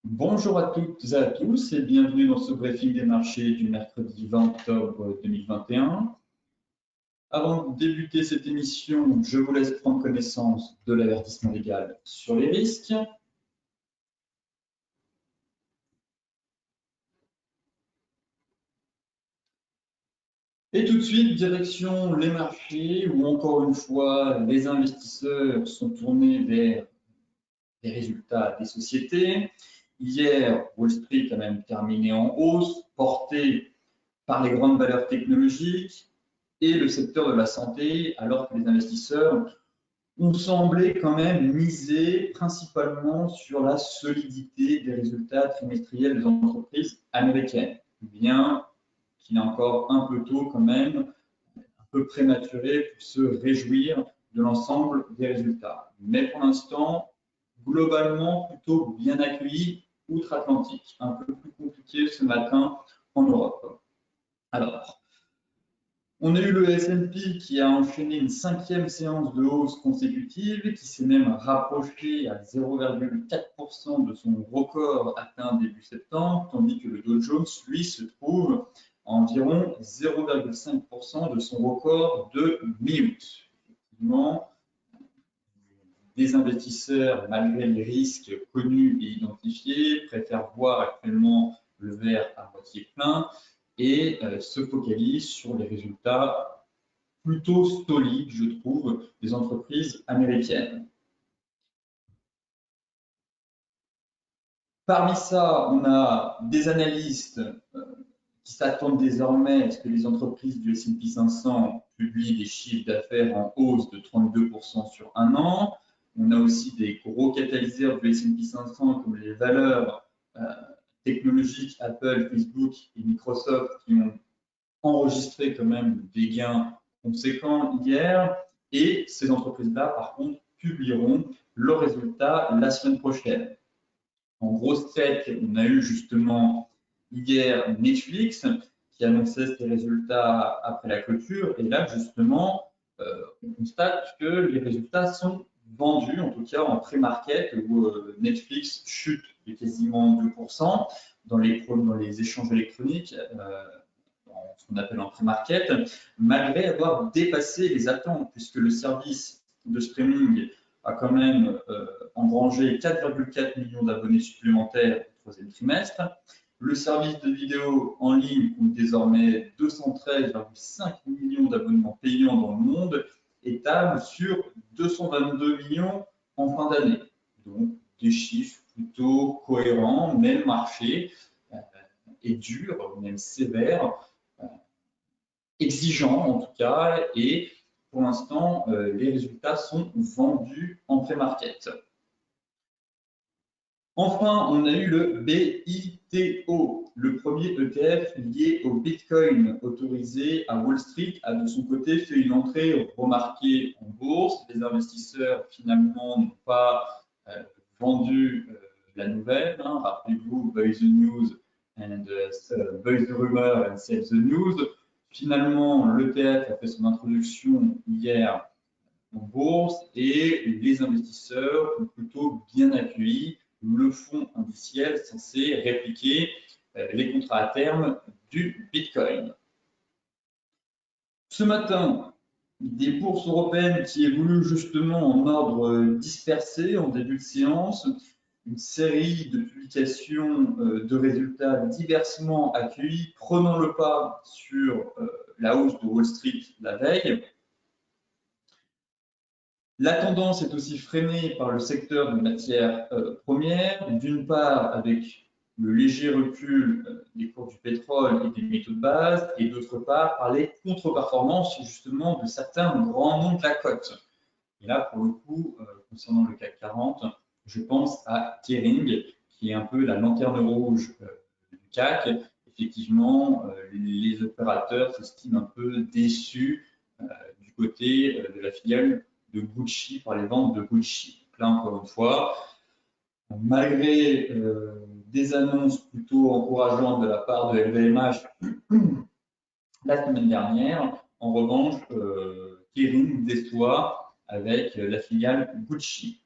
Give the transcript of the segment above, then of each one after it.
Bonjour à toutes et à tous et bienvenue dans ce briefing des marchés du mercredi 20 octobre 2021. Avant de débuter cette émission, je vous laisse prendre connaissance de l'avertissement légal sur les risques. Et tout de suite, direction les marchés où encore une fois, les investisseurs sont tournés vers les résultats des sociétés. Hier, Wall Street a même terminé en hausse, porté par les grandes valeurs technologiques et le secteur de la santé, alors que les investisseurs ont semblé quand même miser principalement sur la solidité des résultats trimestriels des entreprises américaines, bien qu'il est encore un peu tôt quand même, un peu prématuré pour se réjouir de l'ensemble des résultats. Mais pour l'instant, globalement plutôt bien accueilli outre-Atlantique, un peu plus compliqué ce matin en Europe. Alors, on a eu le S&P qui a enchaîné une 5e séance de hausse consécutive, qui s'est même rapproché à 0,4% de son record atteint début septembre, tandis que le Dow Jones, lui, se trouve à environ 0,5% de son record de mi-août. Effectivement, les investisseurs, malgré les risques connus et identifiés, préfèrent voir actuellement le verre à moitié plein et se focalisent sur les résultats plutôt solides, je trouve, des entreprises américaines. Parmi ça, on a des analystes qui s'attendent désormais à ce que les entreprises du S&P 500 publient des chiffres d'affaires en hausse de 32% sur un an. On a aussi des gros catalyseurs du S&P 500 comme les valeurs technologiques Apple, Facebook et Microsoft qui ont enregistré quand même des gains conséquents hier. Et ces entreprises-là, par contre, publieront leurs résultats la semaine prochaine. En grosse tête, on a eu justement hier Netflix qui annonçait ses résultats après la clôture. Et là, justement, on constate que les résultats sont vendus, en tout cas en pré-market, où Netflix chute de quasiment 2% dans les échanges électroniques, ce qu'on appelle en pré-market, malgré avoir dépassé les attentes, puisque le service de streaming a quand même engrangé 4,4 millions d'abonnés supplémentaires au troisième trimestre. Le service de vidéo en ligne compte désormais 213,5 millions d'abonnements payants dans le monde et table sur 222 millions en fin d'année. Donc des chiffres plutôt cohérents, mais le marché est dur, même sévère, exigeant en tout cas, et pour l'instant, les résultats sont vendus en pré-market. Enfin, on a eu le BITO, le premier ETF lié au Bitcoin autorisé à Wall Street, a de son côté fait une entrée remarquée en bourse. Les investisseurs finalement n'ont pas vendu la nouvelle. Rappelez-vous, buy the news and buy the rumor and sell the news. Finalement, l'ETF a fait son introduction hier en bourse et les investisseurs ont plutôt bien accueilli le fonds indiciel censé répliquer les contrats à terme du Bitcoin. Ce matin, des bourses européennes qui évoluent justement en ordre dispersé en début de séance, une série de publications de résultats diversement accueillis, prenant le pas sur la hausse de Wall Street la veille. La tendance est aussi freinée par le secteur des matières premières, d'une part avec le léger recul des cours du pétrole et des métaux de base, et d'autre part par les contre-performances justement de certains grands noms de la cote. Et là, pour le coup, concernant le CAC 40, je pense à Kering, qui est un peu la lanterne rouge du CAC. Effectivement, les opérateurs s'estiment un peu déçus du côté de la filiale de Gucci par les ventes de Gucci. Donc là, encore une fois, malgré des annonces plutôt encourageantes de la part de LVMH la semaine dernière, en revanche, Kering déçoit avec la filiale Gucci.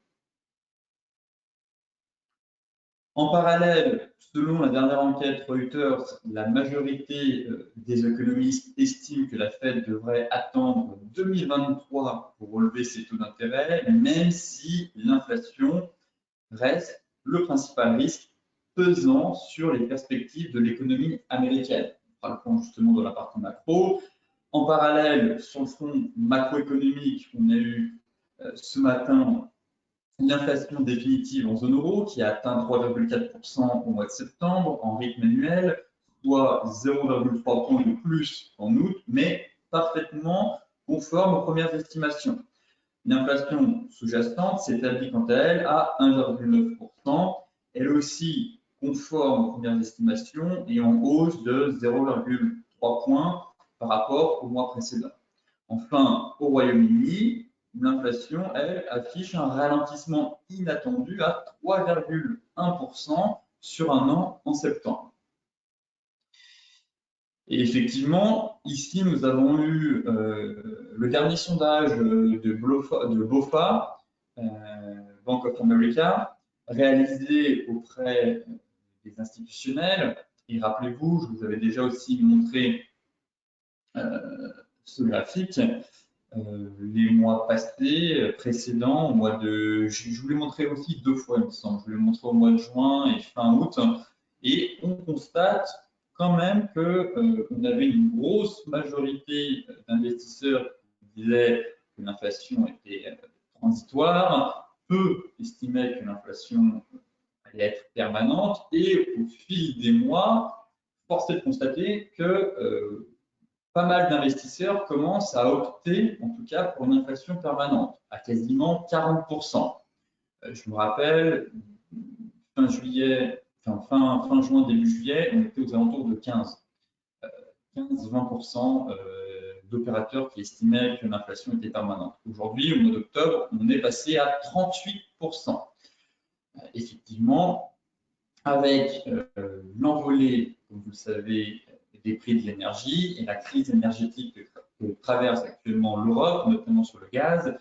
En parallèle, selon la dernière enquête Reuters, la majorité des économistes estiment que la Fed devrait attendre 2023 pour relever ses taux d'intérêt, même si l'inflation reste le principal risque pesant sur les perspectives de l'économie américaine. On fera le point justement dans la partie macro. En parallèle, sur le front macroéconomique, on a eu ce matin l'inflation définitive en zone euro qui a atteint 3,4% au mois de septembre en rythme annuel, soit 0,3 points de plus en août, mais parfaitement conforme aux premières estimations. L'inflation sous-jacente s'établit quant à elle à 1,9%, elle aussi conforme aux premières estimations et en hausse de 0,3 points par rapport au mois précédent. Enfin, au Royaume-Uni, l'inflation, elle, affiche un ralentissement inattendu à 3,1% sur un an en septembre. Et effectivement, ici, nous avons eu le dernier sondage de BofA, Bank of America, réalisé auprès des institutionnels. Et rappelez-vous, je vous avais déjà aussi montré ce graphique les mois passés, précédents, au mois de... Je vous l'ai montré aussi 2 fois, il me semble. Je vous l'ai montré au mois de juin et fin août. Et on constate quand même qu'on avait une grosse majorité d'investisseurs qui disaient que l'inflation était transitoire, peu estimaient que l'inflation allait être permanente, et au fil des mois, force est de constater que pas mal d'investisseurs commencent à opter, en tout cas, pour une inflation permanente, à quasiment 40%. Je me rappelle, fin juillet, fin juin, début juillet, on était aux alentours de 15-20% d'opérateurs qui estimaient que l'inflation était permanente. Aujourd'hui, au mois d'octobre, on est passé à 38%. Effectivement, avec l'envolée, comme vous le savez, des prix de l'énergie et la crise énergétique que traverse actuellement l'Europe, notamment sur le gaz,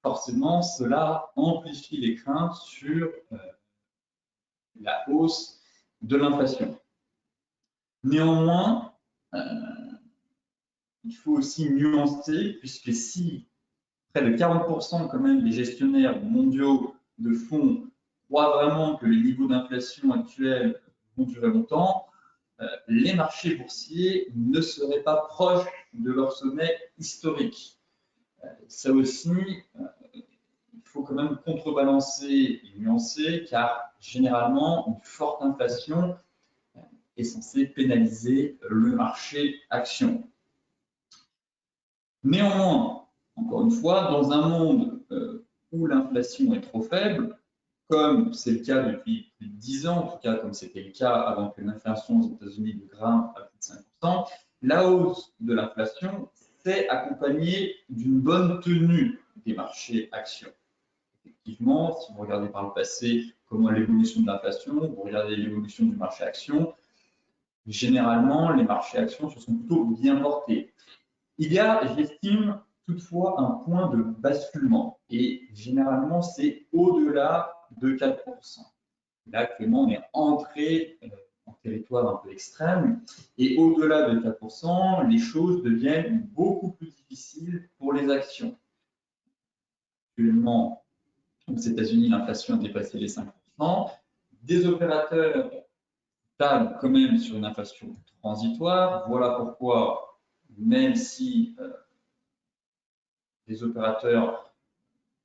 forcément, cela amplifie les craintes sur la hausse de l'inflation. Néanmoins, il faut aussi nuancer, puisque si près de 40% quand même des gestionnaires mondiaux de fonds croient vraiment que les niveaux d'inflation actuels vont durer longtemps, les marchés boursiers ne seraient pas proches de leur sommet historique. Ça aussi, il faut quand même contrebalancer et nuancer, car généralement, une forte inflation est censée pénaliser le marché action. Néanmoins, encore une fois, dans un monde où l'inflation est trop faible, comme c'est le cas depuis plus de 10 ans, en tout cas comme c'était le cas avant que l'inflation aux États-Unis grimpe à plus de 5%, la hausse de l'inflation s'est accompagnée d'une bonne tenue des marchés actions. Effectivement, si vous regardez par le passé comment l'évolution de l'inflation, vous regardez l'évolution du marché actions, généralement, les marchés actions se sont plutôt bien portés. Il y a, j'estime, toutefois un point de basculement et généralement, c'est au-delà de 4%. Là, actuellement, on est entré en territoire un peu extrême et au-delà de 4%, les choses deviennent beaucoup plus difficiles pour les actions. Actuellement, aux États-Unis, l'inflation a dépassé les 5%. Des opérateurs tablent quand même sur une inflation transitoire. Voilà pourquoi, même si les opérateurs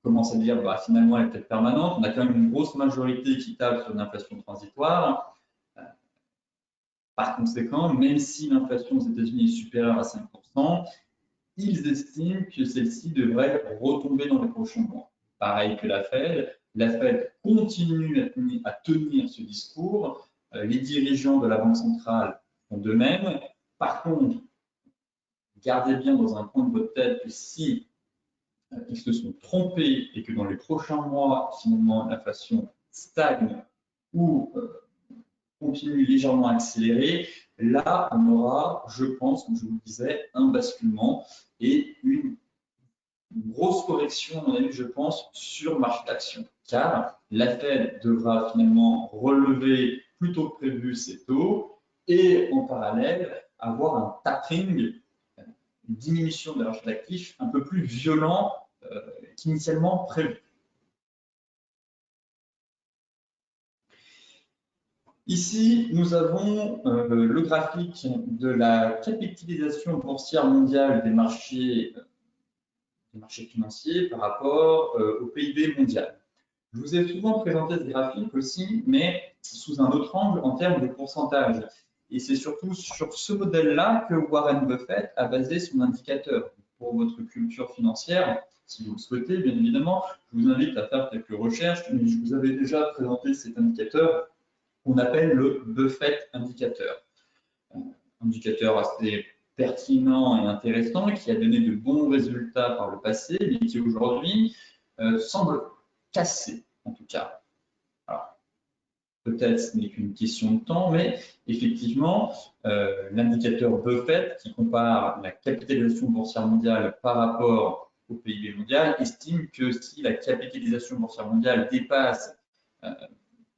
commencent à dire bah, finalement elle est peut-être permanente, on a quand même une grosse majorité qui table sur une inflation transitoire. Par conséquent, même si l'inflation aux États-Unis est supérieure à 5%, ils estiment que celle-ci devrait retomber dans les prochains mois. Pareil que la Fed continue à tenir ce discours. Les dirigeants de la Banque centrale font de même. Par contre, gardez bien dans un coin de votre tête que si ils se sont trompés et que dans les prochains mois, finalement, l'inflation stagne ou continue légèrement à accélérer, là, on aura, je pense, comme je vous le disais, un basculement et une grosse correction, à mon avis, je pense, sur le marché d'actions. car la Fed devra finalement relever plus tôt que prévu ses taux et en parallèle avoir un tapering, une diminution de la marge d'actifs un peu plus violent qu'initialement prévu. Ici, nous avons le graphique de la capitalisation boursière mondiale des marchés financiers par rapport au PIB mondial. Je vous ai souvent présenté ce graphique aussi, mais sous un autre angle en termes de pourcentage. Et c'est surtout sur ce modèle-là que Warren Buffett a basé son indicateur. Pour votre culture financière, si vous le souhaitez, bien évidemment, je vous invite à faire quelques recherches, mais je vous avais déjà présenté cet indicateur qu'on appelle le Buffett indicateur. Un indicateur assez pertinent et intéressant qui a donné de bons résultats par le passé, mais qui aujourd'hui semble cassé, en tout cas. Alors, peut-être ce n'est qu'une question de temps, mais effectivement, l'indicateur Buffett, qui compare la capitalisation boursière mondiale par rapport au PIB mondial, estime que si la capitalisation boursière mondiale dépasse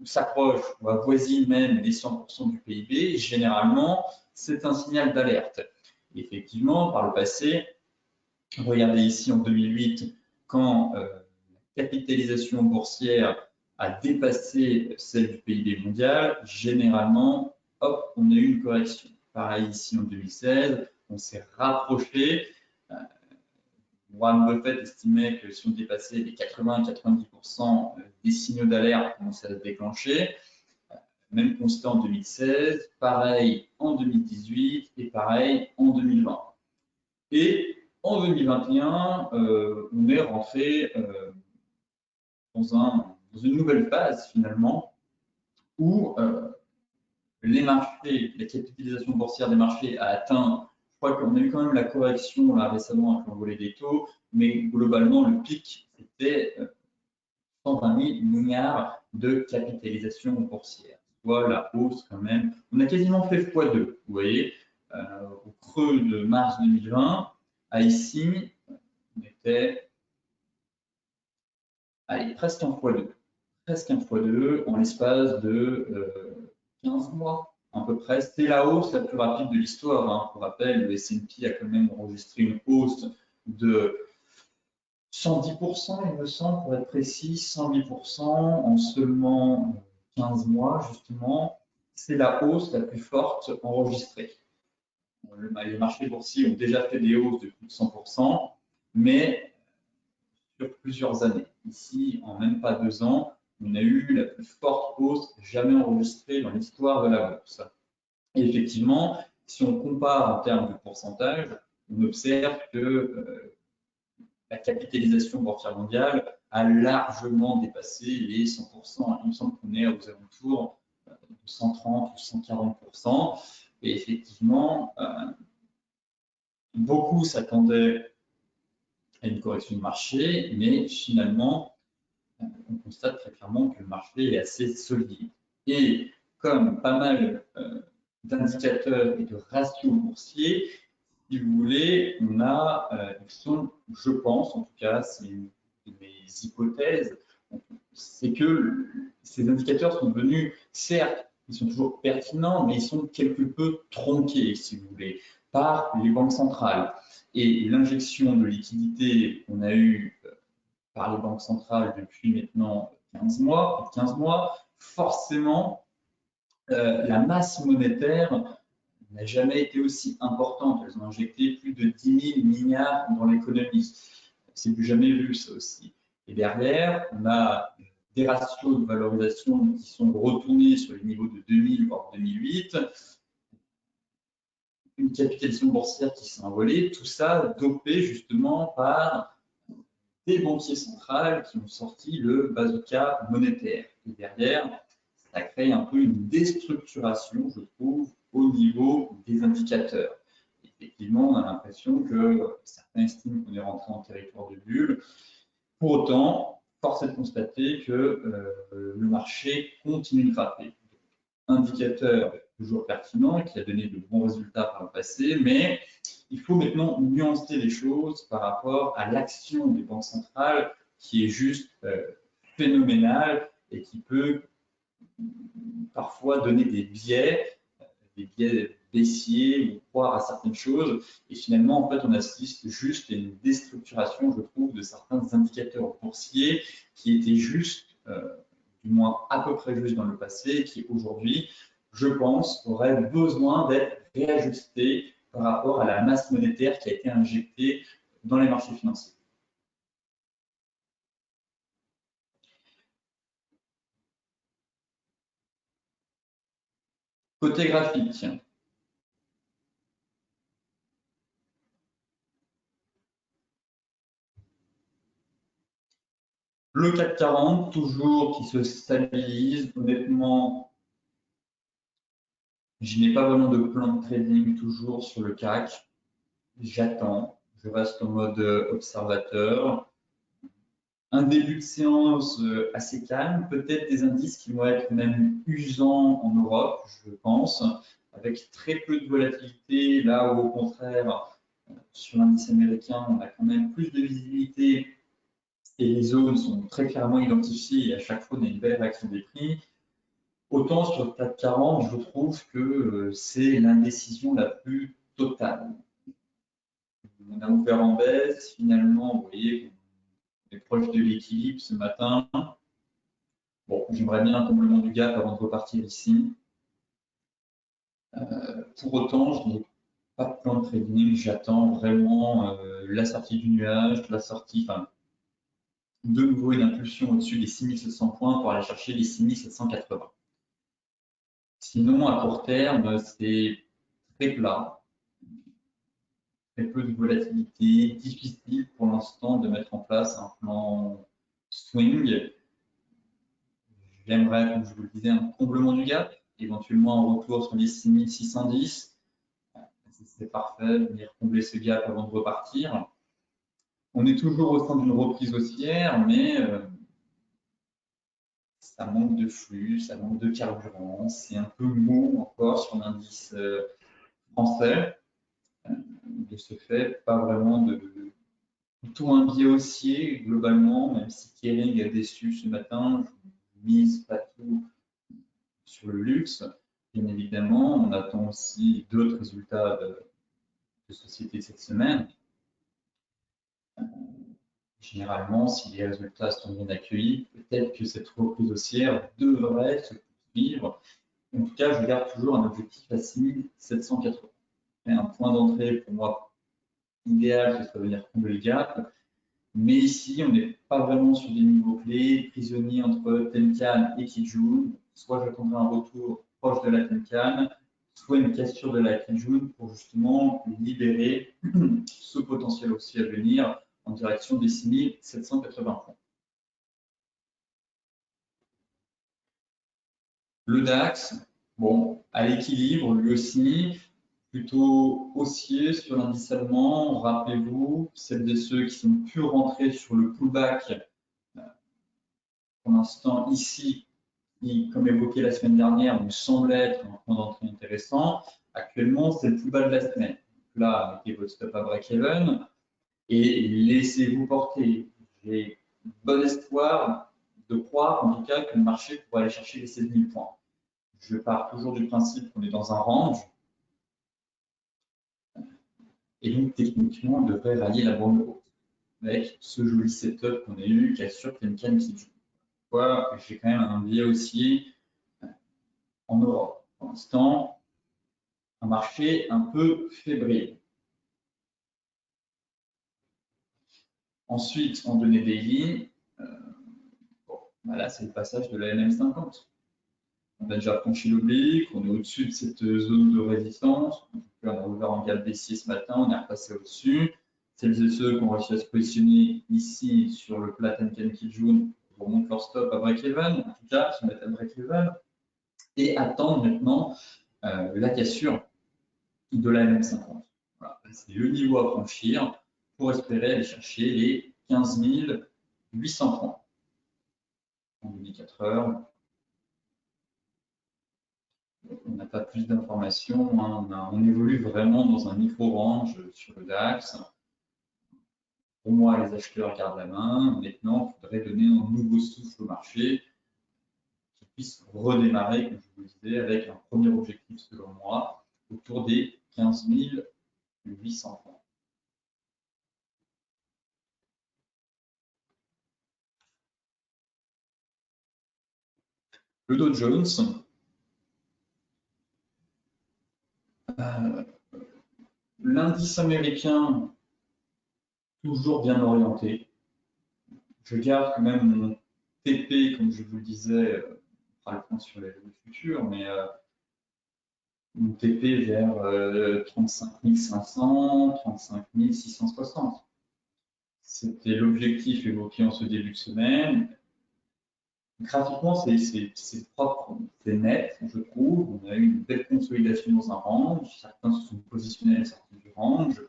ou s'approche ou avoisine même les 100% du PIB, généralement, c'est un signal d'alerte. Effectivement, par le passé, regardez ici en 2008, quand la capitalisation boursière a dépassé celle du PIB mondial, généralement, hop, on a eu une correction. Pareil ici en 2016, on s'est rapproché. Warren Buffett estimait que si on dépassait les 80-90% des signaux d'alerte commençaient à se déclencher. Même constat en 2016, pareil en 2018 et pareil en 2020. Et en 2021, on est rentré dans une nouvelle phase finalement où les marchés, la capitalisation boursière des marchés a atteint, je crois qu'on a eu quand même la correction là récemment avec l'envolée des taux, mais globalement le pic était 120 000 milliards de capitalisation boursière, soit la hausse quand même. On a quasiment fait x2, vous voyez, au creux de mars 2020, à ici, on était presque un x2. Presque un x2 en l'espace de 15 mois à peu près. C'était la hausse la plus rapide de l'histoire. Hein. Pour rappel, le S&P a quand même enregistré une hausse de 110%, il me semble, pour être précis, 110% en seulement 15 mois, justement. C'est la hausse la plus forte enregistrée. Les marchés boursiers ont déjà fait des hausses de plus de 100%, mais sur plusieurs années. Ici, en même pas 2 ans, on a eu la plus forte hausse jamais enregistrée dans l'histoire de la bourse. Et effectivement, si on compare en termes de pourcentage, on observe que la capitalisation boursière mondiale a largement dépassé les 100%. Il me semble qu'on est aux alentours de 130 ou 140%. Et effectivement, beaucoup s'attendaient à une correction de marché, mais finalement, on constate très clairement que le marché est assez solide. Et comme pas mal d'indicateurs et de ratios boursiers, si vous voulez, on a, ils sont, je pense, en tout cas, c'est une de mes hypothèses, c'est que ces indicateurs sont devenus, certes, ils sont toujours pertinents, mais ils sont quelque peu tronqués, si vous voulez, par les banques centrales. Et l'injection de liquidités qu'on a eue par les banques centrales depuis maintenant 15 mois, forcément, la masse monétaire n'a jamais été aussi importante. Elles ont injecté plus de 10 000 milliards dans l'économie. C'est plus jamais vu, ça aussi. Et derrière, on a des ratios de valorisation qui sont retournés sur les niveaux de 2000, voire 2008, une capitalisation boursière qui s'est envolée, tout ça dopé justement par des banquiers centrales qui ont sorti le bazooka monétaire. Et derrière, ça crée un peu une déstructuration, je trouve, au niveau des indicateurs. Effectivement, on a l'impression que certains estiment qu'on est rentré en territoire de bulle. Pour autant, force est de constater que le marché continue de frapper. Indicateur toujours pertinent, qui a donné de bons résultats par le passé, mais il faut maintenant nuancer les choses par rapport à l'action des banques centrales qui est juste phénoménal et qui peut parfois donner des biais baissiers ou croire à certaines choses. Et finalement, en fait, on assiste juste à une déstructuration, je trouve, de certains indicateurs boursiers qui étaient justes, du moins à peu près justes dans le passé, qui aujourd'hui, je pense, auraient besoin d'être réajustés par rapport à la masse monétaire qui a été injectée dans les marchés financiers. Côté graphique, le CAC 40, toujours qui se stabilise. Honnêtement, je n'ai pas vraiment de plan de trading toujours sur le CAC. J'attends, je reste en mode observateur. Un début de séance assez calme, peut-être des indices qui vont être même usants en Europe, je pense, avec très peu de volatilité, là où au contraire, sur l'indice américain, on a quand même plus de visibilité et les zones sont très clairement identifiées et à chaque fois, on a une belle réaction des prix. Autant sur le CAC 40, je trouve que c'est l'indécision la plus totale. On a ouvert en baisse, finalement, vous voyez, on est proche de l'équilibre ce matin. Bon, j'aimerais bien un comblement du gap avant de repartir ici. Pour autant, je n'ai pas de plan de trading, j'attends vraiment la sortie du nuage, la sortie, enfin, de nouveau une impulsion au-dessus des 6700 points pour aller chercher les 6780. Sinon, à court terme, c'est très plat, très peu de volatilité, difficile pour l'instant de mettre en place un plan swing. J'aimerais, comme je vous le disais, un comblement du gap, éventuellement un retour sur les 6610. C'est parfait, venir combler ce gap avant de repartir. On est toujours au sein d'une reprise haussière, mais ça manque de flux, ça manque de carburant, c'est un peu mou encore sur l'indice français. De ce fait, pas vraiment de plutôt un biais haussier globalement, même si Kering a déçu ce matin, je mise pas tout sur le luxe. Bien évidemment, on attend aussi d'autres résultats de société cette semaine. Généralement, si les résultats sont bien accueillis, peut-être que cette reprise haussière devrait se poursuivre. En tout cas, je garde toujours un objectif à 6780. Et un point d'entrée pour moi idéal, ce serait venir combler le gap. Mais ici, on n'est pas vraiment sur des niveaux clés, prisonniers entre Tenkan et Kijun. Soit j'attendrai un retour proche de la Tenkan, soit une cassure de la Kijun pour justement libérer ce potentiel aussi à venir en direction des 6780 points. Le DAX, bon, à l'équilibre, lui aussi, plutôt haussier sur l'indice allemand. Rappelez-vous, celles de ceux qui sont plus rentrés sur le pullback pour l'instant ici, qui, comme évoqué la semaine dernière, nous semble être un point d'entrée intéressant. Actuellement, c'est le plus bas de la semaine. Là, mettez votre stop à break-even et laissez-vous porter. J'ai bon espoir de croire, en tout cas, que le marché pourrait aller chercher les 16 000 points. Je pars toujours du principe qu'on est dans un range. Et donc, techniquement, on devrait rallier la bande haute avec ce joli setup qu'on a eu qui assure qu'il y a une canne qui joue. J'ai quand même un biais haussier en Europe. Pour l'instant, un marché un peu fébrile. Ensuite, en données daily, là, c'est le passage de la LM50. On a déjà franchi l'oblique, on est au-dessus de cette zone de résistance. On a ouvert en gap baissier ce matin, on est repassé au-dessus. Celles et ceux qui ont réussi à se positionner ici sur le plat Tenkan Kijun remontent leur stop à break-even, en tout cas, se mettent à break-even et attendent maintenant la cassure de la LM50. Voilà. C'est le niveau à franchir pour espérer aller chercher les 15 800 points en 24 heures. On n'a pas plus d'informations, hein. On évolue vraiment dans un micro-range sur le DAX. Pour moi, les acheteurs gardent la main. Maintenant, il faudrait donner un nouveau souffle au marché qui puisse redémarrer, comme je vous le disais, avec un premier objectif, selon moi, autour des 15 800 points. Le Dow Jones, l'indice américain, toujours bien orienté. Je garde quand même mon TP, comme je vous le disais, on fera le point sur les futurs, mais mon TP vers 35 500, 35 660. C'était l'objectif évoqué en ce début de semaine. Graphiquement, c'est propre, c'est net, je trouve. On a eu une belle consolidation dans un range. Certains se sont positionnés à la sortie du range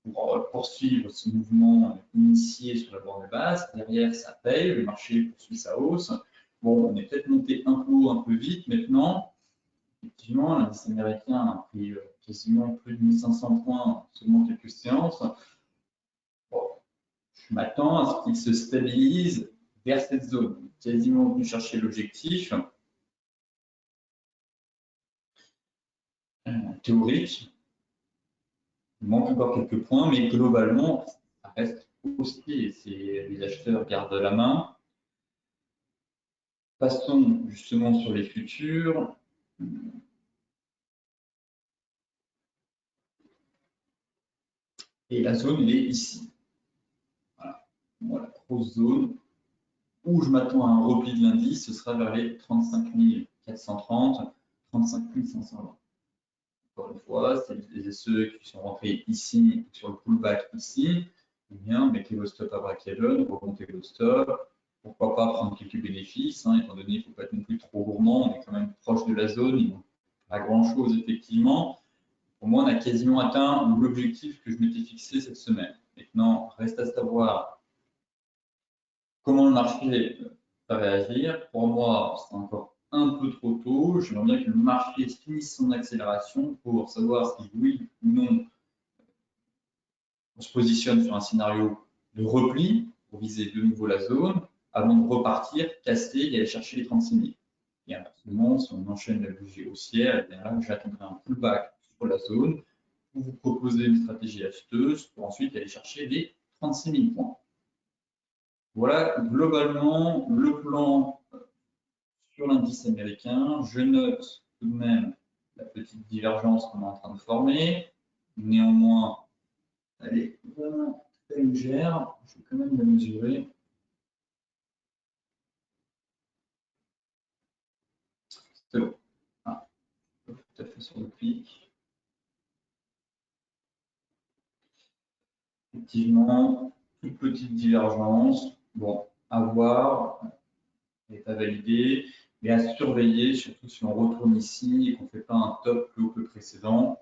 pour poursuivre ce mouvement initié sur la borne basse. Derrière, ça paye, le marché poursuit sa hausse. Bon, on est peut-être monté un peu haut, un peu vite maintenant. Effectivement, l'indice américain a pris quasiment plus de 1500 points en seulement quelques séances. Bon, je m'attends à ce qu'il se stabilise vers cette zone, quasiment venu chercher l'objectif théorique. Il manque encore quelques points, mais globalement, ça reste haussier. Les acheteurs gardent la main. Passons justement sur les futurs. Et la zone, elle est ici. Voilà. Bon, la grosse zone où je m'attends à un repli de l'indice, ce sera vers les 35 430, 35 520. Encore une fois, c'est ceux qui sont rentrés ici sur le pullback ici. Eh bien, mettez vos stops à break-even, remontez vos stops. Pourquoi pas prendre quelques bénéfices, hein, étant donné qu'il ne faut pas être non plus trop gourmand, on est quand même proche de la zone, il manque pas grand-chose effectivement. Pour moi, on a quasiment atteint l'objectif que je m'étais fixé cette semaine. Maintenant, reste à savoir comment le marché va réagir. Pour moi, c'est encore un peu trop tôt. J'aimerais bien que le marché finisse son accélération pour savoir si oui ou non on se positionne sur un scénario de repli pour viser de nouveau la zone avant de repartir, casser et aller chercher les 36 000. Et inversement, si on enchaîne la bougie haussière, là, j'attendrai un pullback sur la zone pour vous proposer une stratégie acheteuse pour ensuite aller chercher les 36 000 points. Voilà globalement le plan sur l'indice américain. Je note tout de même la petite divergence qu'on est en train de former. Néanmoins, elle est vraiment très légère. Je vais quand même la mesurer. C'est bon. Ah, tout à fait sur le pic. Effectivement, toute petite divergence. Bon, à voir, est à valider, mais à surveiller, surtout si on retourne ici et qu'on ne fait pas un top plus haut que le précédent.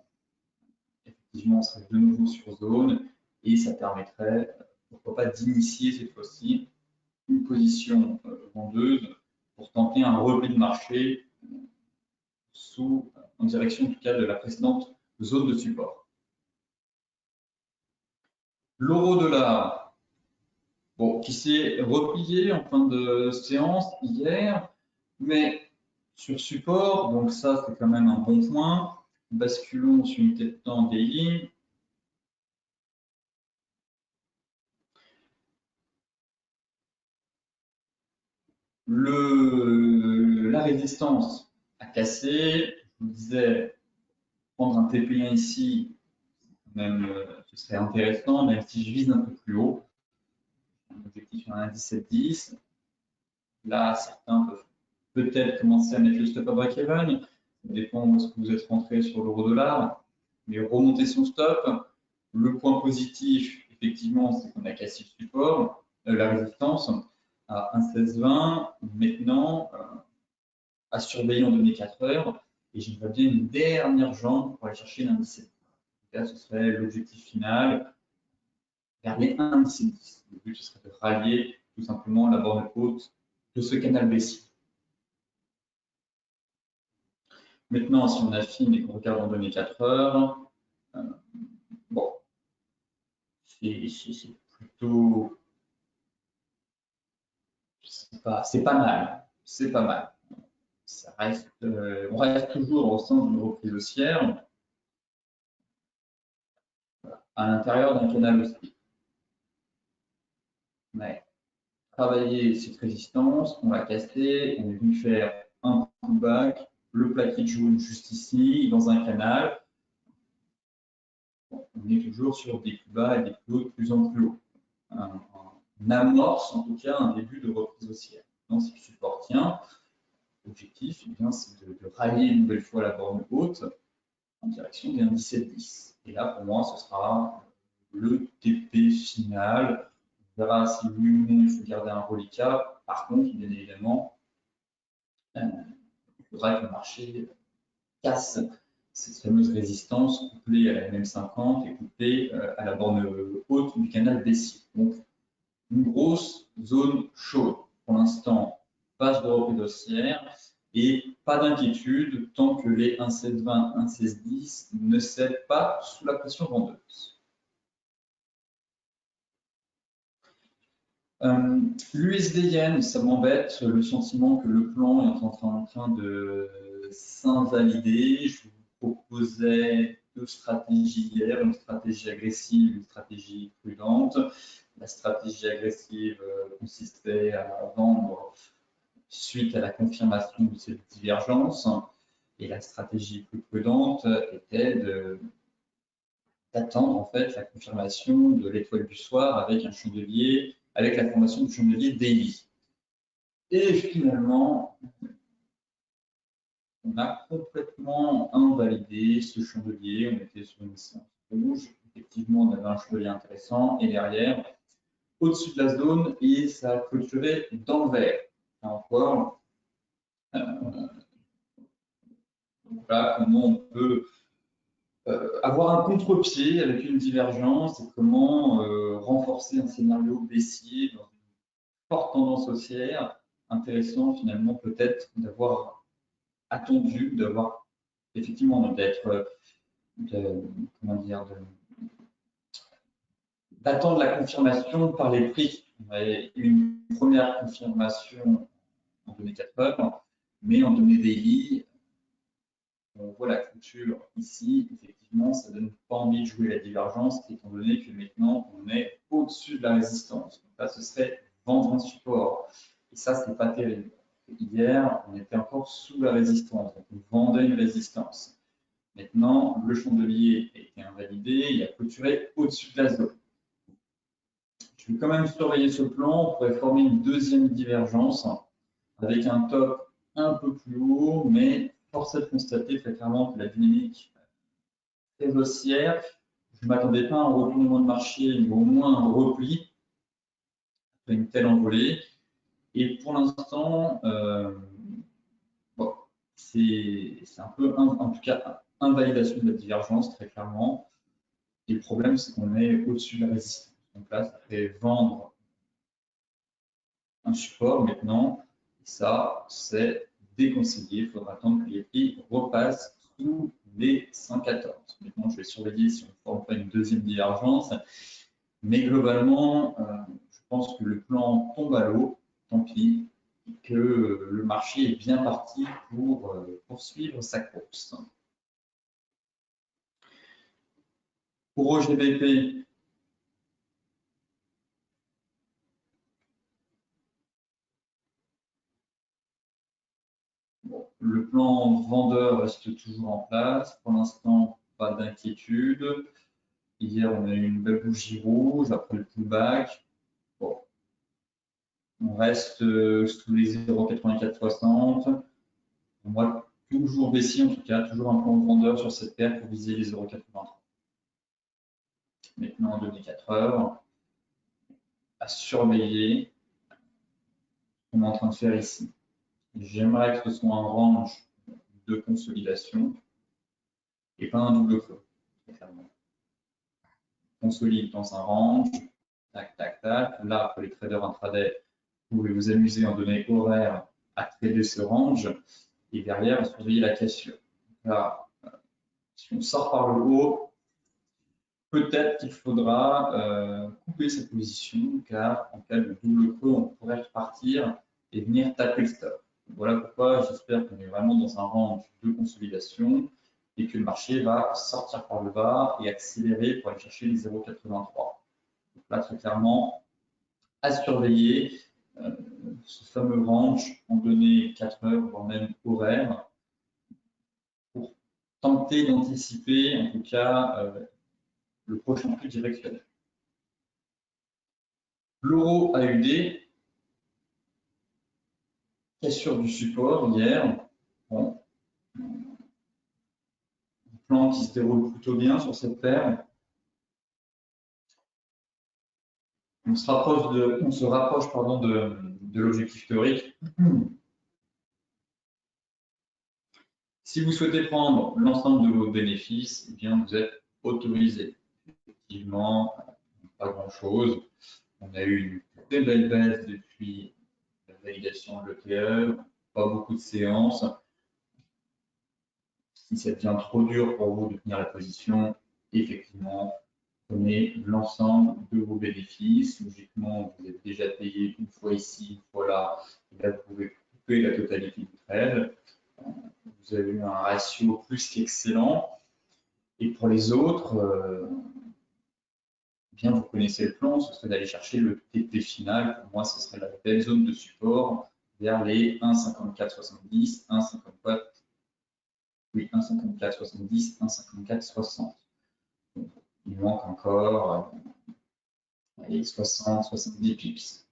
Effectivement, on serait de nouveau sur zone et ça permettrait, pourquoi pas, d'initier cette fois-ci une position vendeuse pour tenter un repli de marché en direction en tout cas de la précédente zone de support. L'euro-dollar, bon, qui s'est replié en fin de séance hier, mais sur support, donc ça c'est quand même un bon point. Basculons sur une tête de temps daily. La résistance a cassé. Je vous disais, prendre un TP1 ici, même, ce serait intéressant, même si je vise un peu plus haut. Un objectif sur un indice 710. Là, certains peuvent peut-être commencer à mettre le stop à break-even. Ça dépend où est-ce que vous êtes rentré sur l'euro-dollar. Mais remonter son stop. Le point positif, effectivement, c'est qu'on a cassé le support, la résistance à 1,1620. Maintenant, à surveiller en données 4 heures. Et j'aimerais bien une dernière jambe pour aller chercher l'indice. Là, ce serait l'objectif final, vers les 1,10. Le but, ce serait de rallier tout simplement la borne haute de ce canal baissier. Maintenant, si on affine et qu'on regarde en données 4 heures, bon, c'est plutôt, c'est pas mal, c'est pas mal. Ça reste, on reste toujours au sein d'une reprise haussière, à l'intérieur d'un canal haussier. Mais travailler cette résistance, on l'a cassé, on est venu faire un pullback, le plaqué jaune juste ici, dans un canal. Bon, on est toujours sur des plus bas et des plus hauts de plus en plus hauts. On amorce en tout cas un début de reprise haussière. Donc, si le support tient, l'objectif, c'est de rallier une nouvelle fois la borne haute en direction des 1,1710. Et là, pour moi, ce sera le TP final. On verra si oui ou non il faut garder un reliquat. Par contre, bien évidemment, il faudra que le marché casse cette fameuse résistance couplée à la MM50 et couplée à la borne haute du canal baissier. Donc, une grosse zone chaude. Pour l'instant, phase de reprise haussière et pas d'inquiétude tant que les 1,720, 1,1610 ne cèdent pas sous la pression vendeuse. L'USD-Yen, ça m'embête, le sentiment que le plan est en train de s'invalider. Je vous proposais deux stratégies hier, une stratégie agressive, une stratégie prudente. La stratégie agressive consisterait à vendre suite à la confirmation de cette divergence et la stratégie plus prudente était d'attendre en fait la confirmation de l'étoile du soir avec un chandelier, avec la formation du chandelier daily. Et finalement, on a complètement invalidé ce chandelier. On était sur une séance rouge. Effectivement, on avait un chandelier intéressant. Et derrière, au-dessus de la zone, et ça a clôturé dans le vert. Là encore, voilà comment on peut avoir un contre-pied avec une divergence et comment renforcer un scénario baissier dans une forte tendance haussière. Intéressant finalement peut-être d'avoir attendu, d'avoir effectivement d'attendre la confirmation par les prix. On avait une première confirmation en données 4 heures, mais en données daily, on voit la clôture ici, effectivement, ça ne donne pas envie de jouer la divergence, étant donné que maintenant, on est au-dessus de la résistance. Donc là, ce serait vendre un support. Et ça, ce n'est pas terrible. Hier, on était encore sous la résistance, donc on vendait une résistance. Maintenant, le chandelier a été invalidé, il a clôturé au-dessus de la zone. Je vais quand même surveiller ce plan, on pourrait former une deuxième divergence avec un top un peu plus haut, mais force est de constater très clairement que la dynamique est haussière. Je ne m'attendais pas à un retournement de marché, mais au moins un repli après une telle envolée. Et pour l'instant, bon, c'est un peu, en tout cas, invalidation de la divergence, très clairement. Et le problème, c'est qu'on est au-dessus de la résistance. Donc là, ça fait vendre un support maintenant. Et ça, c'est déconseillé. Il faudra attendre que les prix repassent sous les 114. Maintenant, je vais surveiller si on ne forme pas une deuxième divergence. Mais globalement, je pense que le plan tombe à l'eau, tant pis, et que le marché est bien parti pour poursuivre sa course. Pour OGBP, le plan vendeur reste toujours en place. Pour l'instant, pas d'inquiétude. Hier, on a eu une belle bougie rouge après le pullback. Bon. On reste sous les 0,8460. Moi, toujours baissier, en tout cas, toujours un plan vendeur sur cette paire pour viser les 0,83. Maintenant, en 24 heures, à surveiller ce qu'on est en train de faire ici. J'aimerais que ce soit un range de consolidation et pas un double creux, très clairement. Consolide dans un range, tac, tac, tac. Là, pour les traders intraday, vous pouvez vous amuser en données horaires à trader ce range et derrière, surveiller la cassure. Là, si on sort par le haut, peut-être qu'il faudra couper sa position, car en cas de double creux, on pourrait repartir et venir taper le stop. Voilà pourquoi j'espère qu'on est vraiment dans un range de consolidation et que le marché va sortir par le bas et accélérer pour aller chercher les 0,83. Donc là, très clairement, à surveiller ce fameux range en données 4 heures, voire même horaires, pour tenter d'anticiper, en tout cas, le prochain flux directionnel. L'euro AUD, cassure du support hier. Bon, un plan qui se déroule plutôt bien sur cette paire. On se rapproche de l'objectif théorique. Si vous souhaitez prendre l'ensemble de vos bénéfices, eh bien, vous êtes autorisé. Effectivement, pas grand-chose. On a eu une très belle baisse depuis la validation de l'ETE, pas beaucoup de séances. Si ça devient trop dur pour vous de tenir la position, effectivement, prenez l'ensemble de vos bénéfices. Logiquement, vous êtes déjà payé une fois ici, une fois là. Et là, vous pouvez couper la totalité du trade. Vous avez eu un ratio plus qu'excellent. Et pour les autres, bien vous connaissez le plan, ce serait d'aller chercher le TP final. Pour moi, ce serait la belle zone de support vers les 1,5470, 1,54, oui, 1,5470, 1,5460. Il manque encore 60, 70 pips.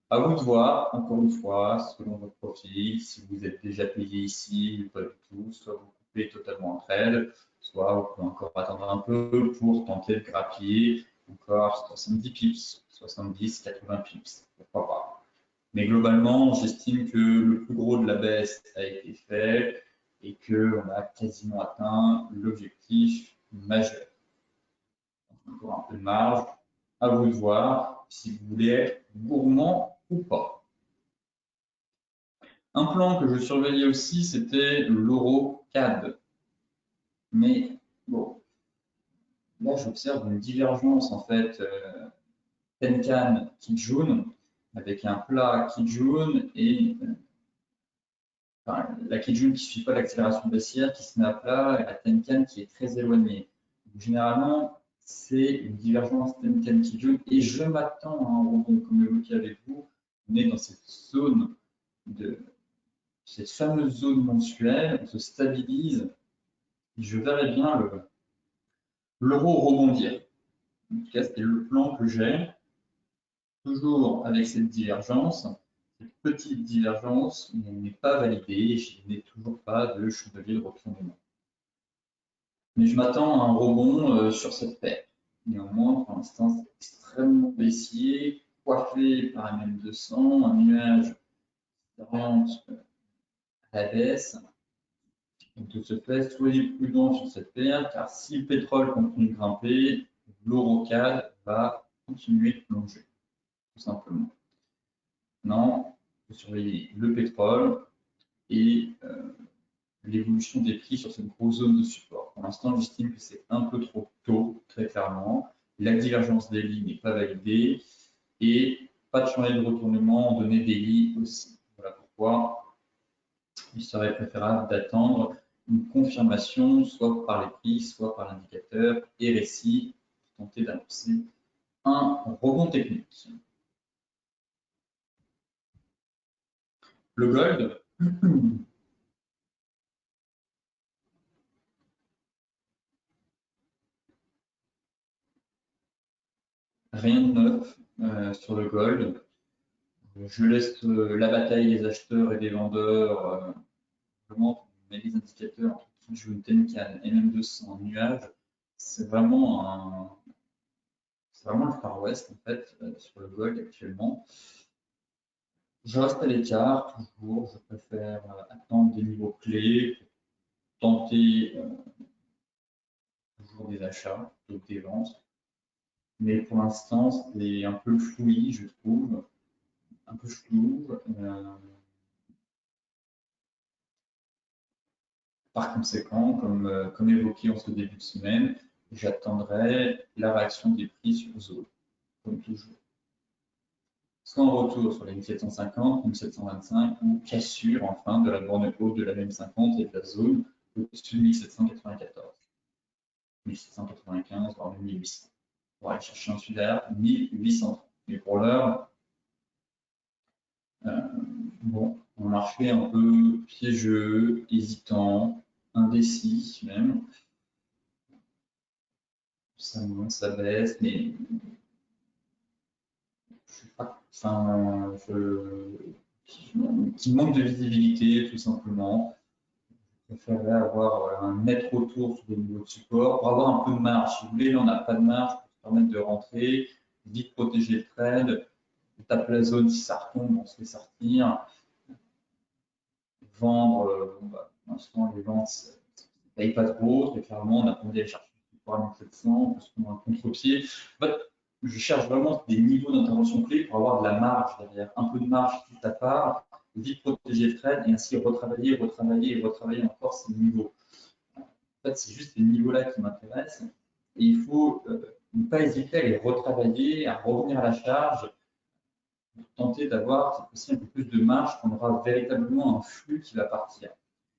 À vous de voir, encore une fois, selon votre profil, si vous êtes déjà payé ici ou pas du tout, soit vous coupez totalement entre elles, soit vous pouvez encore attendre un peu pour tenter de grappiller encore 70 pips, 70, 80 pips, pourquoi pas. Mais globalement, j'estime que le plus gros de la baisse a été fait et qu'on a quasiment atteint l'objectif majeur. Encore un peu de marge, à vous de voir si vous voulez être gourmand ou pas. Un plan que je surveillais aussi, c'était l'euro CAD. Mais bon, là j'observe une divergence en fait Tenkan Kijun avec un plat Kijun et enfin, la Kijun qui ne suit pas l'accélération baissière qui se met à plat et la Tenkan qui est très éloignée. Donc, généralement, c'est une divergence Tenkan Kijun et je m'attends à un rebond comme évoqué avec vous. On est dans cette zone cette fameuse zone mensuelle, on se stabilise. Et je verrais bien l'euro rebondir. En tout cas, c'était le plan que j'ai. Toujours avec cette divergence, cette petite divergence, mais elle n'est pas validée. Je n'ai toujours pas de chandelier de retournement. Mais je m'attends à un rebond sur cette paire. Néanmoins, pour l'instant, c'est extrêmement baissier, coiffé par un MM200, un nuage qui oriente à la baisse. Donc, de ce fait, soyez prudents sur cette paire, car si le pétrole continue de grimper, l'euro CAD va continuer de plonger, tout simplement. Maintenant, il faut surveiller le pétrole et l'évolution des prix sur cette grosse zone de support. Pour l'instant, j'estime que c'est un peu trop tôt, très clairement. La divergence des lits n'est pas validée et pas de chantier de retournement en données daily aussi. Voilà pourquoi il serait préférable d'attendre une confirmation, soit par les prix, soit par l'indicateur RSI, pour tenter d'annoncer un rebond technique. Le gold, rien de neuf sur le gold. Je laisse la bataille des acheteurs et des vendeurs. Vraiment, on met les indicateurs entre Kijun, Tenkan, MM200, nuage. C'est vraiment le Far West en fait sur le gold actuellement. Je reste à l'écart toujours. Je préfère attendre des niveaux clés pour tenter toujours des achats plutôt que des ventes. Mais pour l'instant, c'est un peu flouillis, je trouve. Un peu flou. Par conséquent, comme évoqué en ce début de semaine, j'attendrai la réaction des prix sur zone, comme toujours. Soit en retour sur les 1750, 1725, ou cassure enfin de la borne haute de la même 50 et de la zone au-dessus de 1794, 1795, voire 1800. On va aller chercher un sud-est 1830. Mais pour l'heure, bon, un marché un peu piégeux, hésitant, indécis même. Ça monte, ça baisse, mais je suis pas, enfin, qui manque de visibilité tout simplement. Je préférerais avoir un net retour sur des niveaux de support pour avoir un peu de marge. Si vous voulez, là on n'a pas de marge pour se permettre de rentrer, vite protéger le trade, on tape la zone si ça retombe, on se fait sortir. Vendre, bon, bah, pour l'instant les ventes ne payent pas trop, très clairement, on a attendu à aller chercher pour 1700, parce qu'on a un contre-pied. En fait, je cherche vraiment des niveaux d'intervention clés pour avoir de la marge derrière, un peu de marge tout à part, vite protéger le trade et ainsi retravailler, retravailler et retravailler encore ces niveaux. En fait, c'est juste ces niveaux-là qui m'intéressent et il faut ne pas hésiter à les retravailler, à revenir à la charge, pour tenter d'avoir aussi un peu plus de marge, qu'on aura véritablement un flux qui va partir.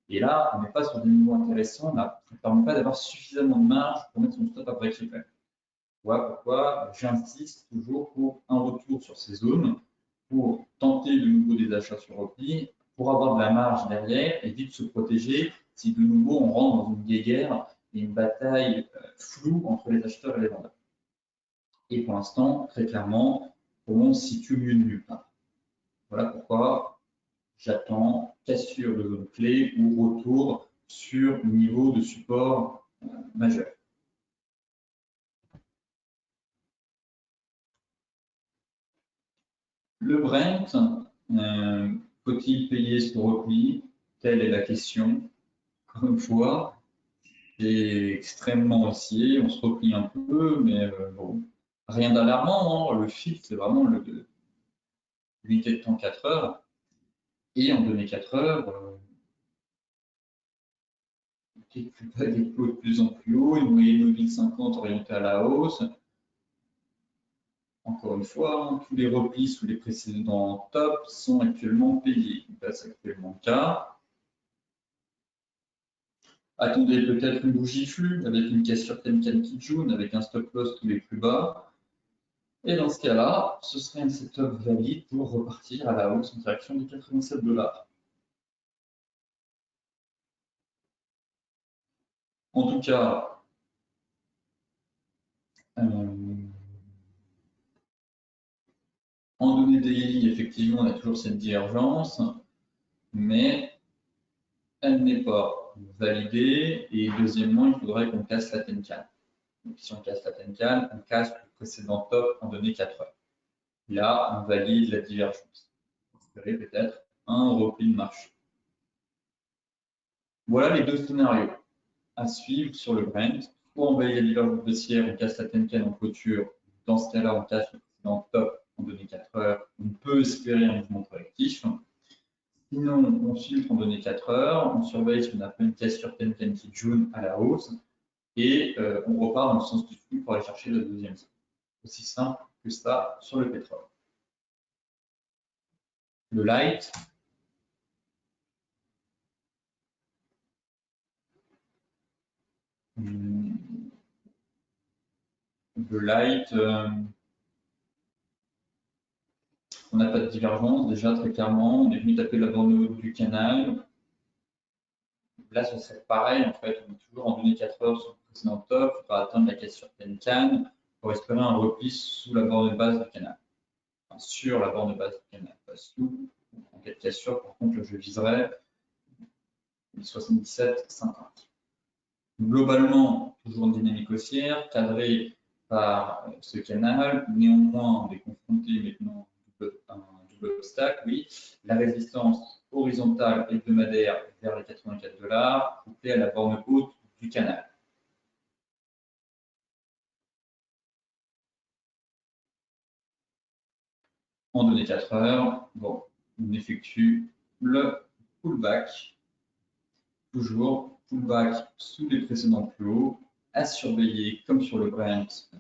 Et là, on n'est pas sur des niveaux intéressants, ça ne permet pas d'avoir suffisamment de marge pour mettre son stop à break-even. Voilà pourquoi j'insiste toujours pour un retour sur ces zones, pour tenter de nouveau des achats sur repli, pour avoir de la marge derrière et vite se protéger si de nouveau on rentre dans une guéguerre et une bataille floue entre les acheteurs et les vendeurs. Et pour l'instant, très clairement, pour moi, on se situe au milieu de nulle part. Voilà pourquoi j'attends cassure de zone clé ou retour sur niveau de support majeur. Le Brent, faut-il payer ce repli? Telle est la question. Encore une fois, c'est extrêmement haussier, on se replie un peu, mais bon, rien d'alarmant. Hein. Le fil, c'est vraiment l'unité de temps 4 heures. Et en données 4 heures, des plus bas, des taux de plus en plus haut, une moyenne mobile 50 orientée à la hausse. Encore une fois, hein, tous les replis sous les précédents tops sont actuellement payés. C'est actuellement le cas. Attendez peut-être une bougie flux avec une cassure Tenkan Kijun avec un stop loss tous les plus bas. Et dans ce cas-là, ce serait un setup valide pour repartir à la hausse en direction des 87 $. En tout cas, en données daily, effectivement, on a toujours cette divergence, mais elle n'est pas validée. Et deuxièmement, il faudrait qu'on casse la Tenkan. Donc, si on casse la Tenkan, on casse le précédent top en données 4 heures. Là, on valide la divergence. On espérait peut-être un repli de marché. Voilà les deux scénarios à suivre sur le Brent. Soit on valide la divergence baissière, on casse la Tenkan en clôture. Dans ce cas-là, on casse le précédent top en données 4 heures. On peut espérer un mouvement correctif. Sinon, on filtre en données 4 heures. On surveille ce qu'on appelle une cassure Tenkan Kijun à la hausse. Et on repart dans le sens du flux pour aller chercher la deuxième zone. Aussi simple que ça sur le pétrole. Le light, on n'a pas de divergence déjà très clairement. On est venu taper la borne haute du canal. Là, ce serait pareil en fait. On est toujours en données 4 heures sur le précédent top. Il faudra atteindre la cassure Tenkan pour espérer un repli sous la borne de base du canal. Enfin, sur la borne de base du canal, pas sous. En cas de cassure, par contre, je viserais 77,50. Globalement, toujours une dynamique haussière, cadrée par ce canal. Néanmoins, on est confronté maintenant à un double obstacle, oui. La résistance horizontale hebdomadaire vers les 84 $, couplée à la borne haute du canal. En données 4 heures, bon, on effectue le pullback. Toujours pullback sous les précédents plus hauts à surveiller, comme sur le Brent,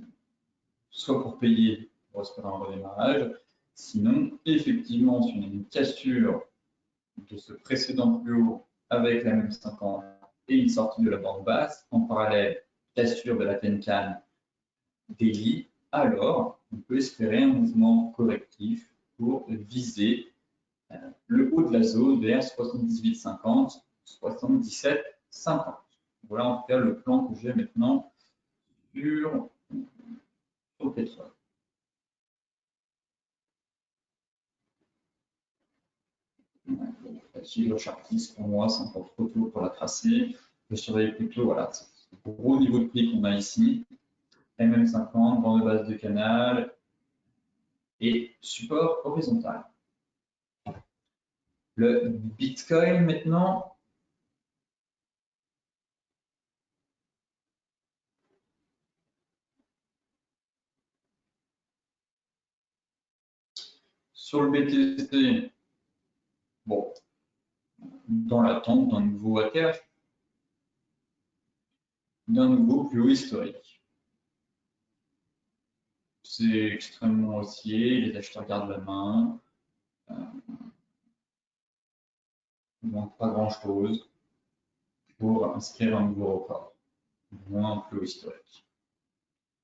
soit pour payer, pour espérer un redémarrage. Sinon, effectivement, si on a une cassure de ce précédent plus haut avec la même 50 et une sortie de la bande basse, en parallèle, cassure de la Tenkan daily, alors on peut espérer un mouvement correctif pour viser le haut de la zone vers 78,50, 77,50. Voilà en tout cas le plan que j'ai maintenant sur le pétrole. Ici, le chartiste, pour moi, c'est encore trop tôt pour la tracer. Je surveille plutôt, voilà, ce gros niveau de prix qu'on a ici. MM50, bande de base de canal et support horizontal. Le Bitcoin maintenant. Sur le BTC, bon, dans l'attente d'un nouveau ATH, d'un nouveau plus haut historique. C'est extrêmement haussier, les acheteurs gardent la main. Il ne manque pas grand-chose pour inscrire un nouveau record, moins un plus haut historique.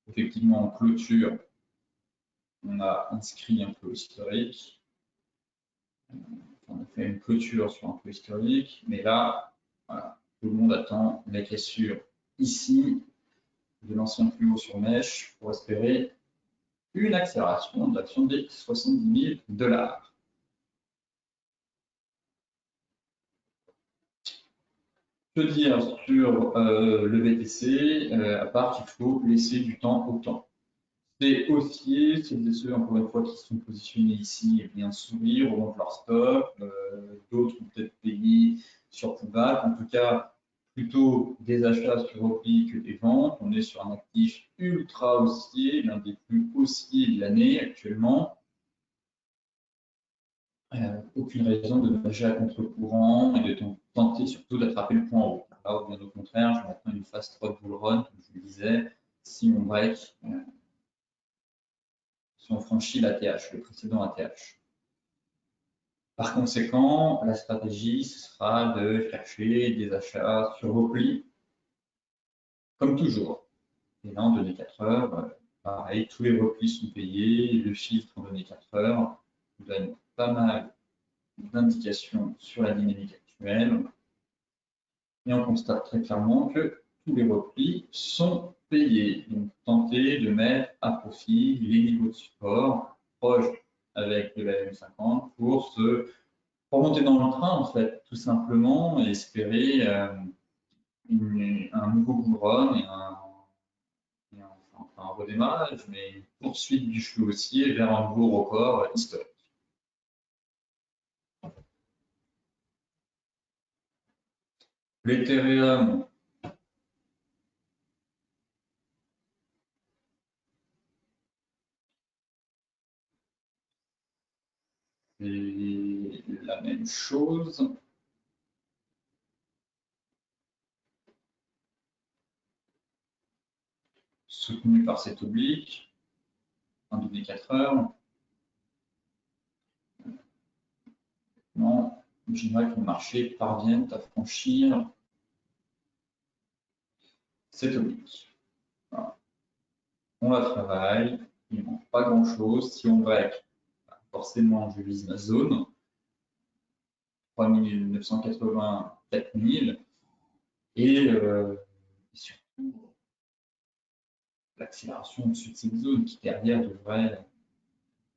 Effectivement, en clôture, on a inscrit un peu historique. On a fait une clôture sur un peu historique, mais là, voilà, tout le monde attend la cassure ici de l'ancien plus haut sur mèche pour espérer une accélération de l'action des 70 000 $. Que dire sur le BTC, à part qu'il faut laisser du temps au temps. C'est haussier, celles et ceux, encore une fois, qui sont positionnés ici, et bien sourire, remontent leur stop. D'autres ont peut-être payé sur pullback. En tout cas, plutôt des achats sur repli que des ventes. On est sur un actif ultra haussier, l'un des plus haussiers de l'année actuellement. Aucune raison de nager à contre-courant et de tenter surtout d'attraper le point haut. Là, bien au contraire, je m'attends à une phase 3 de bull run, comme je le disais, si on break, si on franchit l'ATH, le précédent ATH. Par conséquent, la stratégie, ce sera de chercher des achats sur repli, comme toujours. Et là, en données 4 heures, pareil, tous les replis sont payés, le filtre en données 4 heures donne pas mal d'indications sur la dynamique actuelle. Et on constate très clairement que tous les replis sont payés. Donc, tenter de mettre à profit les niveaux de support proches avec le M50 pour monter dans le train, en fait, tout simplement, et espérer un nouveau bull run et un redémarrage, mais une poursuite du flux haussier vers un nouveau record historique. L'Ethereum, c'est la même chose. Soutenu par cette oblique, en données 4 heures. Non, j'aimerais que le marché parvienne à franchir cette oblique. Voilà. On la travaille, il ne manque pas grand-chose. Si on break, forcément, je vise ma zone. 3980, 4000. Et surtout, l'accélération au-dessus de cette zone qui, derrière, devrait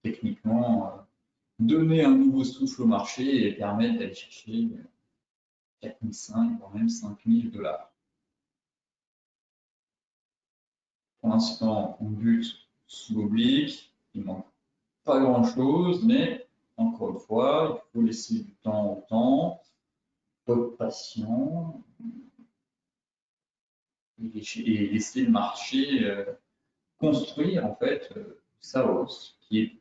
techniquement donner un nouveau souffle au marché et permettre d'aller chercher 4005, voire même 5000 $. Pour l'instant, on bute sous oblique, il ne manque pas grand-chose, mais encore une fois, il faut laisser du temps au temps, faut être patient et laisser le marché construire en fait sa hausse, qui est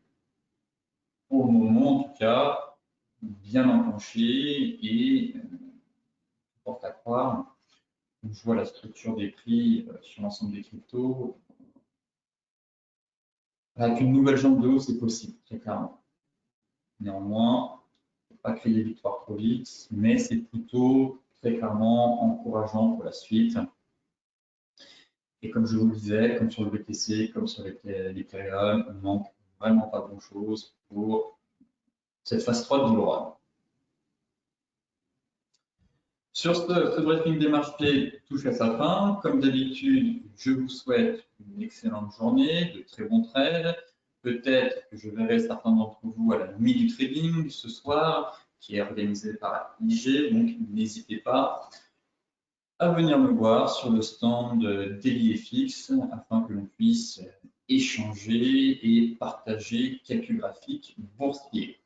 pour le moment en tout cas bien enclenchée et porte à croire je vois la structure des prix sur l'ensemble des cryptos. Avec une nouvelle jambe de haut, c'est possible, très clairement. Néanmoins, il ne faut pas crier victoire trop vite, mais c'est plutôt très clairement encourageant pour la suite. Et comme je vous le disais, comme sur le BTC, comme sur l'Ethereum, il ne manque vraiment pas grand-chose pour cette phase 3 de Bull Run. Sur ce briefing des marchés touche à sa fin. Comme d'habitude, je vous souhaite une excellente journée, de très bons trades. Peut-être que je verrai certains d'entre vous à la nuit du trading ce soir, qui est organisée par IG, donc n'hésitez pas à venir me voir sur le stand DailyFX afin que l'on puisse échanger et partager quelques graphiques boursiers.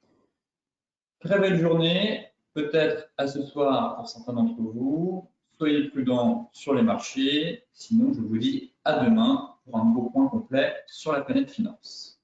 Très belle journée, peut-être à ce soir pour certains d'entre vous. Soyez prudents sur les marchés, sinon je vous dis à demain pour un nouveau point complet sur la planète finance.